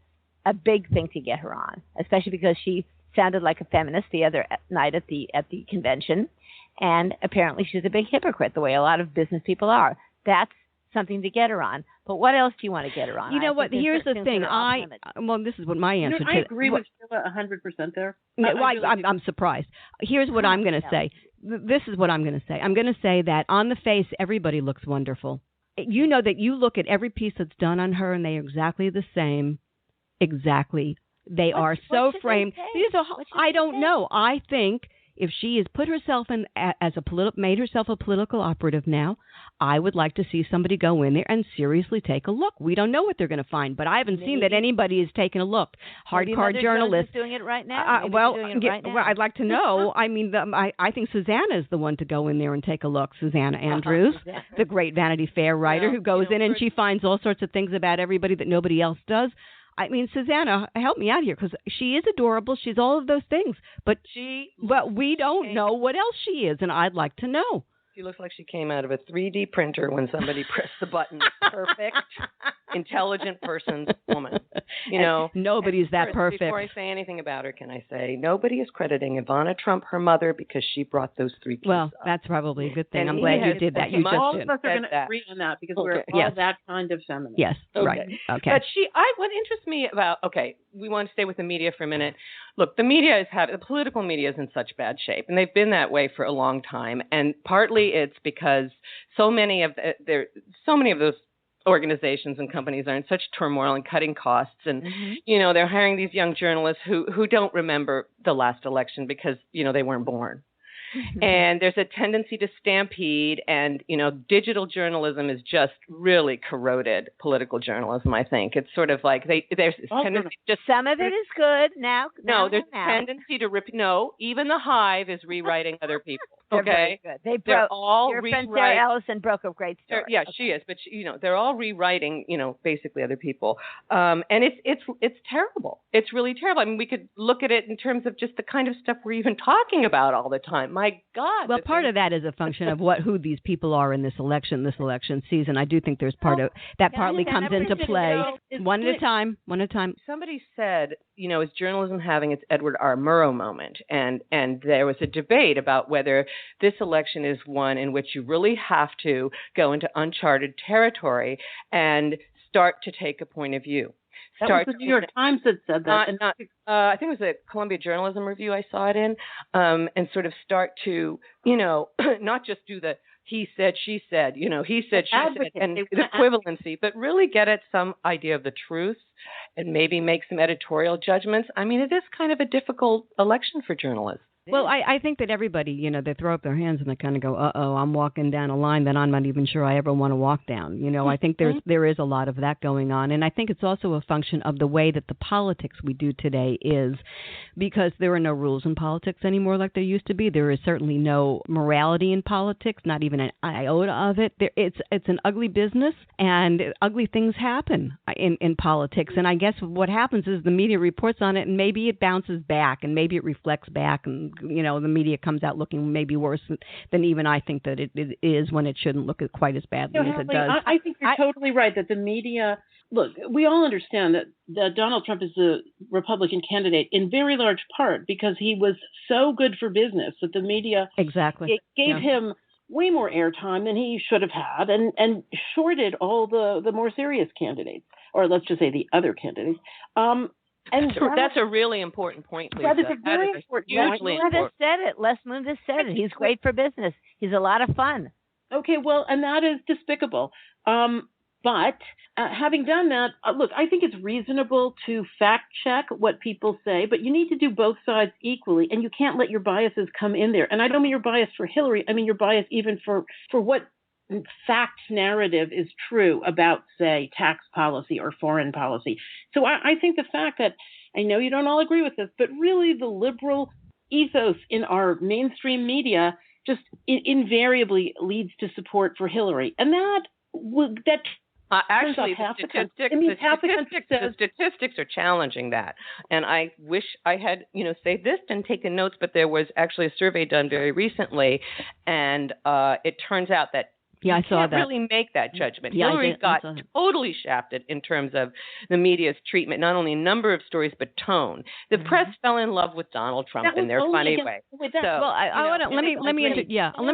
a big thing to get her on, especially because she sounded like a feminist the other night at the convention, and apparently she's a big hypocrite, the way a lot of business people are. That's something to get her on. But what else do you want to get her on? You know what? Here's the thing. This is what my answer to. I agree with Sheila 100% there. I'm surprised. Here's what I'm going to say. This is what I'm going to say. I'm going to say that on the face, everybody looks wonderful. You know that you look at every piece that's done on her, and they are exactly the same. Exactly. They are so framed. I don't know. I think if she has put herself in as made herself a political operative now, I would like to see somebody go in there and seriously take a look. We don't know what they're going to find, but I haven't seen that anybody has taken a look. Hardcore journalists doing it right now. Well, I'd like to know. I mean, I think Suzanna is the one to go in there and take a look. Suzanna Andrews, the great Vanity Fair writer who goes in and she finds all sorts of things about everybody that nobody else does. I mean, Suzanna, help me out here, because she is adorable. She's all of those things, but we don't know what else she is, and I'd like to know. She looks like she came out of a 3D printer when somebody pressed the button. Perfect, intelligent person, woman. You know, nobody's that perfect. Before I say anything about her, can I say nobody is crediting Ivana Trump, her mother, because she brought those 3 kids up. That's probably a good thing. And I'm glad you did that. You just all did. of us are going to agree on that because we're all that kind of feminine. Yes, right. Okay. But what interests me about, we want to stay with the media for a minute. Look, the political media is in such bad shape, and they've been that way for a long time. And partly it's because so many of those organizations and companies are in such turmoil and cutting costs, and they're hiring these young journalists who don't remember the last election because they weren't born. And there's a tendency to stampede, and digital journalism is just really corroded political journalism. I think it's sort of like there's tendency just some of it is good now. There's a tendency to even the Hive is rewriting other people. Okay, very good. They're all your friend Sarah Ellison broke a great story. Yeah, she is, but they're all rewriting, basically other people, and it's terrible. It's really terrible. I mean, we could look at it in terms of just the kind of stuff we're even talking about all the time. My God. Well, part of that is a function of who these people are in this election season. I do think there's part of that partly comes into play. One at a time. Somebody said, is journalism having its Edward R. Murrow moment? And there was a debate about whether this election is one in which you really have to go into uncharted territory and start to take a point of view. That was the New York Times that said that. I think it was a Columbia Journalism Review I saw it in, and sort of start to, not just do the he said, she said, he said, she said, and the equivalency, but really get at some idea of the truth and maybe make some editorial judgments. I mean, it is kind of a difficult election for journalists. Well, I think that everybody, they throw up their hands and they kind of go, I'm walking down a line that I'm not even sure I ever want to walk down. I think there is a lot of that going on. And I think it's also a function of the way that the politics we do today is, because there are no rules in politics anymore like there used to be. There is certainly no morality in politics, not even an iota of it. It's an ugly business, and ugly things happen in politics. And I guess what happens is the media reports on it, and maybe it bounces back, and maybe it reflects back, and the media comes out looking maybe worse than even I think that it is, when it shouldn't look quite as badly as it does. I think you're totally right that the media, look, we all understand that Donald Trump is a Republican candidate in very large part because he was so good for business that the media gave him way more airtime than he should have had, and shorted all the more serious candidates, or let's just say the other candidates. And that's a really important point, Lisa. That is a very important point. Les Moon has said it. He's great for business. He's a lot of fun. Okay, well, and that is despicable. But having done that, look, I think it's reasonable to fact check what people say, but you need to do both sides equally, and you can't let your biases come in there. And I don't mean your bias for Hillary. I mean your bias even for what fact narrative is true about, say, tax policy or foreign policy. So I think the fact that, I know you don't all agree with this, but really the liberal ethos in our mainstream media just invariably leads to support for Hillary. And actually, the statistics are challenging that. And I wish I had, saved this and taken notes, but there was actually a survey done very recently, and it turns out that I saw that. You can't really make that judgment. Hillary got totally shafted in terms of the media's treatment, not only number of stories, but tone. The press fell in love with Donald Trump in their funny way. Let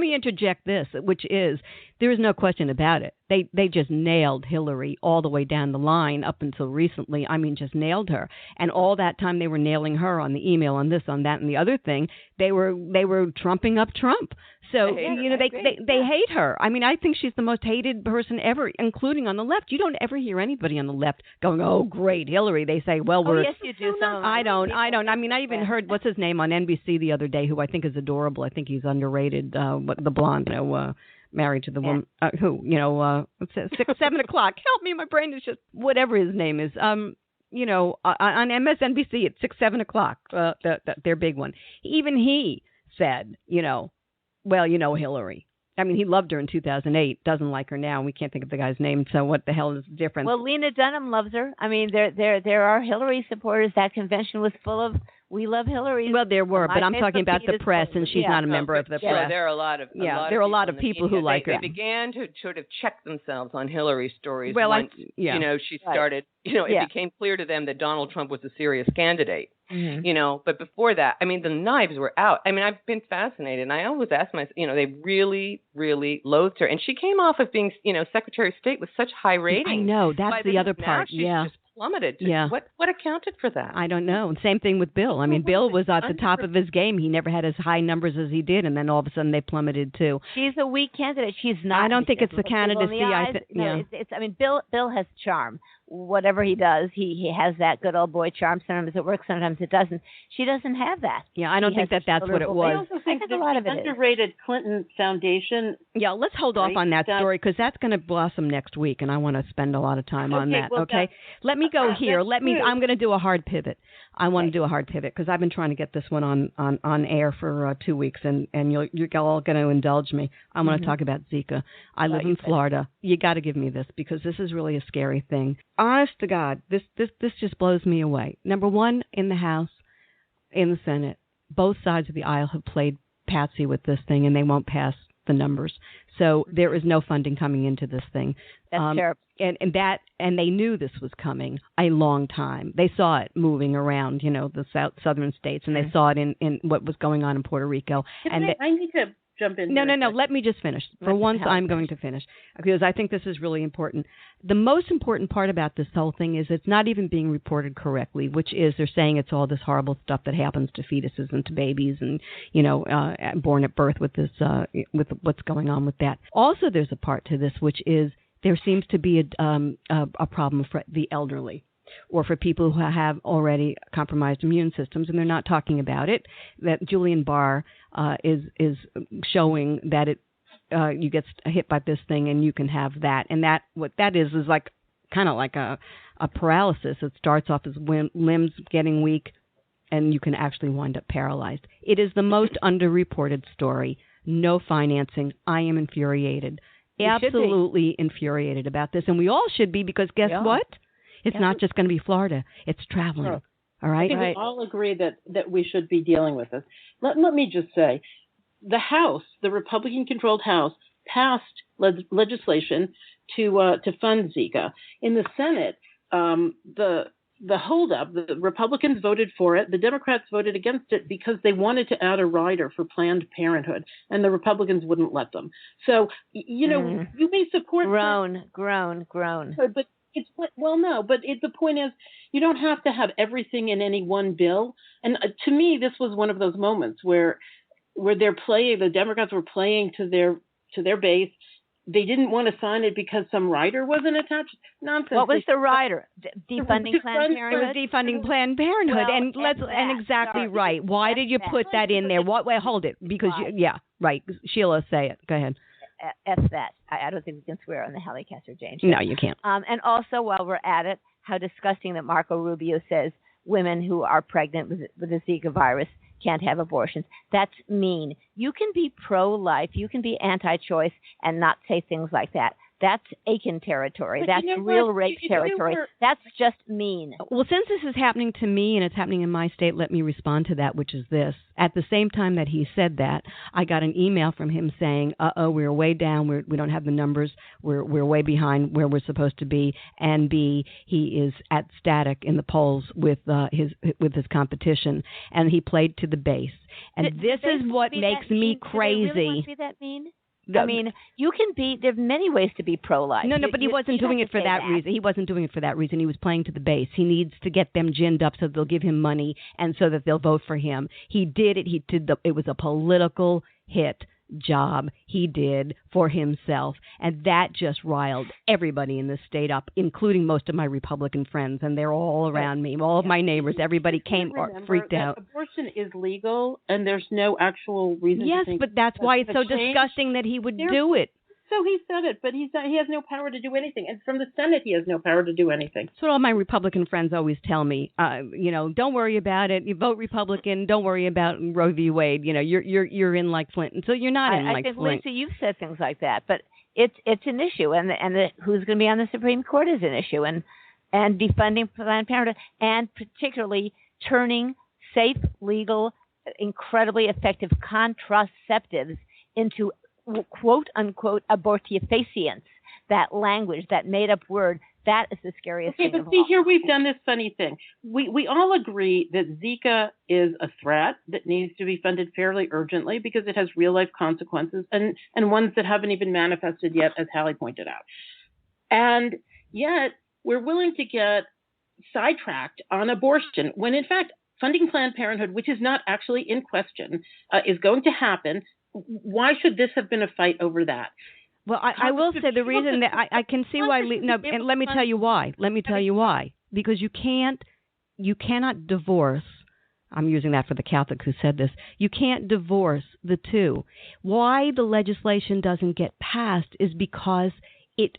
me interject this, which is, there is no question about it. They just nailed Hillary all the way down the line up until recently. I mean, just nailed her. And all that time they were nailing her on the email, on this, on that, and the other thing. They were trumping up Trump. So, they hate her. I mean, I think she's the most hated person ever, including on the left. You don't ever hear anybody on the left going, oh, great, Hillary. They say, well, we're... yes, you do. I don't. I mean, I even heard, what's his name on NBC the other day, who I think is adorable. I think he's underrated, the blonde, married to the woman, who, 7 o'clock. Help me, my brain is just, whatever his name is. On MSNBC at 7 o'clock, their big one. Even he said, Hillary. I mean, he loved her in 2008, doesn't like her now, and we can't think of the guy's name, so what the hell is the difference? Well, Lena Dunham loves her. I mean, there are Hillary supporters. That convention was full of "We love Hillary." Well, there were, but I'm talking about the press, and she's not a member of the press. There are a lot of there are a lot of people who like her. They began to sort of check themselves on Hillary stories. Well, once, she started. It became clear to them that Donald Trump was a serious candidate. Mm-hmm. But before that, I mean, the knives were out. I mean, I've been fascinated, and I always ask myself, they really, really loathed her, and she came off of being, Secretary of State with such high ratings. I know that's the other part. She's just plummeted. What accounted for that? I don't know. Same thing with Bill. I mean, Bill was at the top of his game. He never had as high numbers as he did, and then all of a sudden they plummeted too. She's a weak candidate. She's not. I don't think it's the candidacy. I mean, Bill has charm. Whatever he does, he has that good old boy charm. Sometimes it works, sometimes it doesn't. She doesn't have that. Yeah, I don't think that's what it was. I also think that a lot of it underrated Clinton Foundation. Yeah, let's hold off on that story because that's going to blossom next week, and I want to spend a lot of time on that. Well, let me go here. I'm going to do a hard pivot. I want to do a hard pivot because I've been trying to get this one on air for 2 weeks, and you're all going to indulge me. I want to talk about Zika. I live in Florida. You got to give me this because this is really a scary thing. Honest to God, this just blows me away. Number one, in the House, in the Senate, both sides of the aisle have played patsy with this thing, and they won't pass the numbers. So there is no funding coming into this thing. That's terrible. And they knew this was coming a long time. They saw it moving around, the southern states, and they saw it in what was going on in Puerto Rico. I need to jump in. No. Let me just finish. For once, I'm going to finish because I think this is really important. The most important part about this whole thing is it's not even being reported correctly, which is they're saying it's all this horrible stuff that happens to fetuses and to babies and, born at birth with this, with what's going on with that. Also, there's a part to this, which is there seems to be a problem for the elderly or for people who have already compromised immune systems, and they're not talking about it. That Julian Barr is showing that you get hit by this thing and you can have that, and that what that is like kind of like a paralysis. It starts off as limbs getting weak, and you can actually wind up paralyzed. It is the most underreported story. No financing. I am infuriated. Absolutely infuriated about this, and we all should be because guess what? It's not just going to be Florida. It's traveling. Sure. All right? I think we all agree that we should be dealing with this. Let me just say, the House, the Republican-controlled House, passed legislation to fund Zika. In the Senate, the holdup, the Republicans voted for it. The Democrats voted against it because they wanted to add a rider for Planned Parenthood, and the Republicans wouldn't let them. So, you may support... Grown. But the point is, you don't have to have everything in any one bill. And to me, this was one of those moments where the Democrats were playing to their base. They didn't want to sign it because some rider wasn't attached. Nonsense. What was the rider? Defunding Planned Parenthood? It was defunding Planned Parenthood. Well, right. Why did you put that in there? Hold it. Because, right. Sheila, say it. Go ahead. F that. I don't think we can swear on the Halli Casser-Jayne Show. No, you can't. And also, while we're at it, how disgusting that Marco Rubio says women who are pregnant with the Zika virus can't have abortions. That's mean. You can be pro-life, you can be anti-choice and not say things like that. That's Aiken territory. But that's real rape territory. That's just mean. Well, since this is happening to me and it's happening in my state, let me respond to that, which is this. At the same time that he said that, I got an email from him saying, we're way down. We don't have the numbers. We're way behind where we're supposed to be. And B, he is at static in the polls with his competition. And he played to the base. And this is what makes me crazy. Do they really want to be that mean? I mean, you can be. There's many ways to be pro-life. No, but he wasn't doing it for that reason. He wasn't doing it for that reason. He was playing to the base. He needs to get them ginned up so they'll give him money and so that they'll vote for him. He did it. It was a political hit job he did for himself, and that just riled everybody in the state up, including most of my Republican friends, and they're all around me. All of my neighbors, everybody came freaked out. Abortion is legal, and there's no actual reason. Yes, but that's why it's so disgusting that he would do it. So he said it, but he has no power to do anything. And from the Senate, he has no power to do anything. That's what all my Republican friends always tell me. Don't worry about it. You vote Republican. Don't worry about Roe v. Wade. You're in like Flint. And so you're not in like Flint. I think, Lisa, you've said things like that, but it's an issue, and who's going to be on the Supreme Court is an issue, and defunding Planned Parenthood, and particularly turning safe, legal, incredibly effective contraceptives into quote-unquote abortifacients, that language, that made-up word, that is the scariest thing. Okay, but see, here we've done this funny thing. We all agree that Zika is a threat that needs to be funded fairly urgently because it has real-life consequences and ones that haven't even manifested yet, as Halli pointed out. And yet, we're willing to get sidetracked on abortion when, in fact, funding Planned Parenthood, which is not actually in question, is going to happen. Why should this have been a fight over that? Well, I will say the reason that I can see why. No, and let me tell you why. Because you cannot divorce. I'm using that for the Catholic who said this. You can't divorce the two. Why the legislation doesn't get passed is because it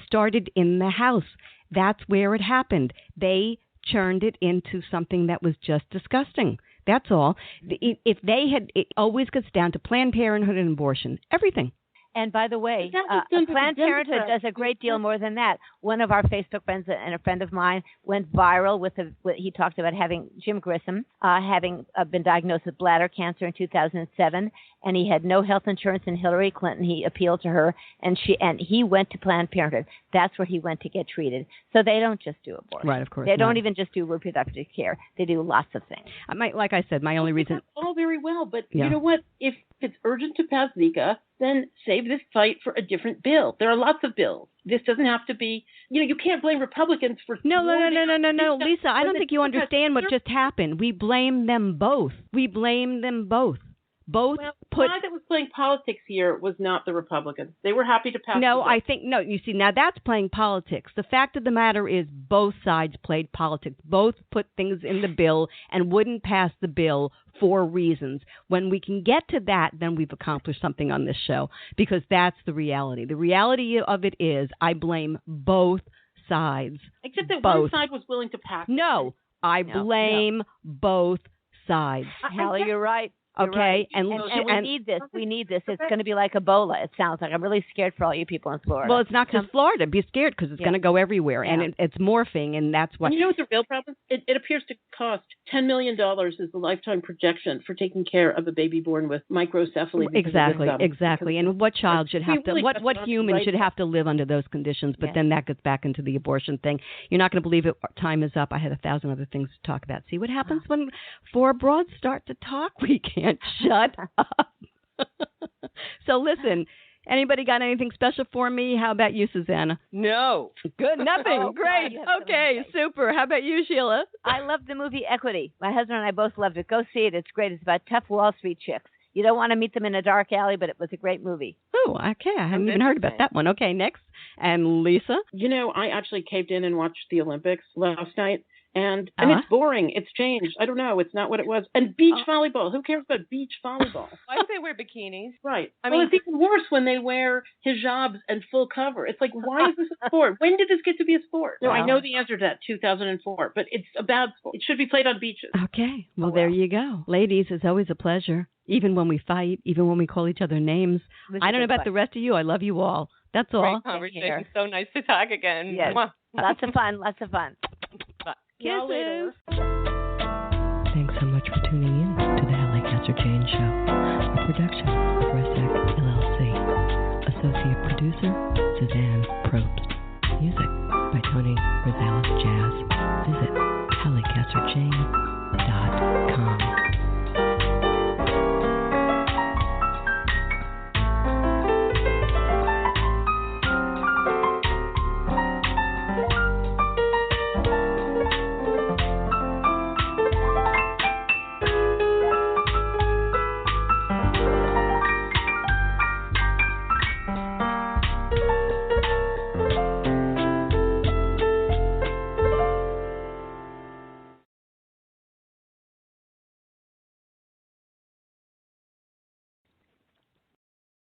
started in the House. That's where it happened. They churned it into something that was just disgusting. That's all. If they had, it always gets down to Planned Parenthood and abortion. Everything. And by the way, Planned Parenthood does a great deal more than that. One of our Facebook friends and a friend of mine went viral he talked about Jim Grissom having been diagnosed with bladder cancer in 2007, and he had no health insurance. And Hillary Clinton, he appealed to her, and he went to Planned Parenthood. That's where he went to get treated. So they don't just do abortion. Right, of course. They don't even just do reproductive care. They do lots of things. Like I said, my only reason. That's all very well, but you know what? If it's urgent to pass Zika, then save this fight for a different bill. There are lots of bills. This doesn't have to be, you can't blame Republicans for... No, Lisa, I don't think you understand what just happened. We blame them both. The side that was playing politics here was not the Republicans. They were happy to pass the bill. You see, now that's playing politics. The fact of the matter is both sides played politics. Both put things in the bill and wouldn't pass the bill for reasons. When we can get to that, then we've accomplished something on this show, because that's the reality. The reality of it is I blame both sides. Except that one side was willing to pass it. No, I blame both sides. Halli, you're right. Okay, right. And we need this. We need this. It's going to be like Ebola, it sounds like. I'm really scared for all you people in Florida. Well, it's not just Florida. Be scared because it's going to go everywhere, and it's morphing, and that's what... And you know what the real problem is? It appears to cost $10 million is the lifetime projection for taking care of a baby born with microcephaly. Exactly. And what child should have to... What human should have to live under those conditions? But then that gets back into the abortion thing. You're not going to believe it. Time is up. I had 1,000 other things to talk about. See what happens when four broads start to talk? We can't shut up. So listen, anybody got anything special for me? How about you, Susanna? No. Good, nothing. Great. Okay, super. How about you, Sheila? I love the movie Equity. My husband and I both loved it. Go see it. It's great. It's about tough Wall Street chicks. You don't want to meet them in a dark alley, but it was a great movie. Oh, okay. I haven't even heard about that one. Okay, next. And Lisa? I actually caved in and watched the Olympics last night. And it's boring. It's changed. I don't know. It's not what it was. And beach volleyball. Who cares about beach volleyball? Why do they wear bikinis? Right. I mean, it's even worse when they wear hijabs and full cover. It's like, why is this a sport? When did this get to be a sport? No, I know the answer to that, 2004. But it's a bad sport. It should be played on beaches. Okay. Well, there you go. Ladies, it's always a pleasure. Even when we fight, even when we call each other names. I don't know about the rest of you. I love you all. That's all. Great conversation. So nice to talk again. Yes. Lots of fun. Kisses. Thanks so much for tuning in to the Halli Casser-Jayne Show, a production of Resec LLC. Associate producer, Suzanne Probst. Music by Tony Rosales Jazz. Visit HalliCasserJayne.com.